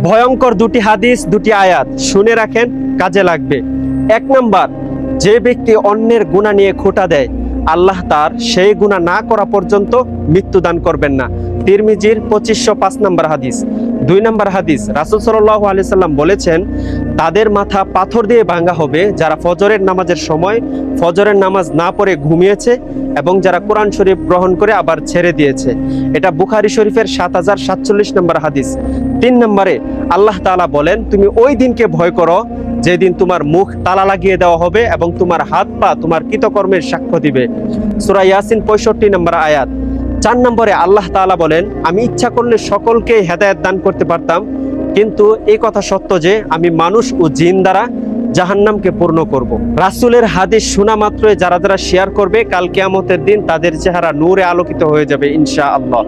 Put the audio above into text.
ভয়ঙ্কর দুটি হাদিস, দুটি আয়াত শুনে রাখেন, কাজে লাগবে। 1 নাম্বার, যে ব্যক্তি অন্যের গুনাহ নিয়ে খোঁটা দেয়, আল্লাহ তার সেই গুনাহ না করা পর্যন্ত মৃত্যু দান করবেন না। তিরমিজির 2505 নম্বর হাদিস। 2 নম্বর হাদিস, রাসূল সাল্লাল্লাহু আলাইহি সাল্লাম বলেছেন, তাদের মাথা পাথর দিয়ে ভাঙা হবে যারা ফজরের নামাজের সময় ফজরের নামাজ না পড়ে ঘুমিয়েছে এবং যারা কোরআন শরীফ গ্রহণ করে আবার ছেড়ে দিয়েছে। এটা বুখারী শরীফের 7047 নম্বর হাদিস। 3 নম্বরে আল্লাহ তাআলা বলেন, তুমি ওই দিনকে ভয় করো যেদিন তোমার মুখ তালা লাগিয়ে দেওয়া হবে এবং তোমার হাত পা তোমার কৃতকর্মের সাক্ষ্য দিবে। সূরা ইয়াসিন 65 নম্বর আয়াত। 4 নম্বরে আল্লাহ তাআলা বলেন, আমি ইচ্ছা করলে সকলকে হেদায়েত দান করতে পারতাম, কিন্তু এই কথা সত্য যে আমি মানুষ ও জিন দ্বারা জাহান্নামকে পূর্ণ করব। রাসূলের হাদিস শোনা মাত্রই যারা যারা শেয়ার করবে, কাল কিয়ামতের দিন তাদের চেহারা নূরে আলোকিত হয়ে যাবে ইনশাআল্লাহ।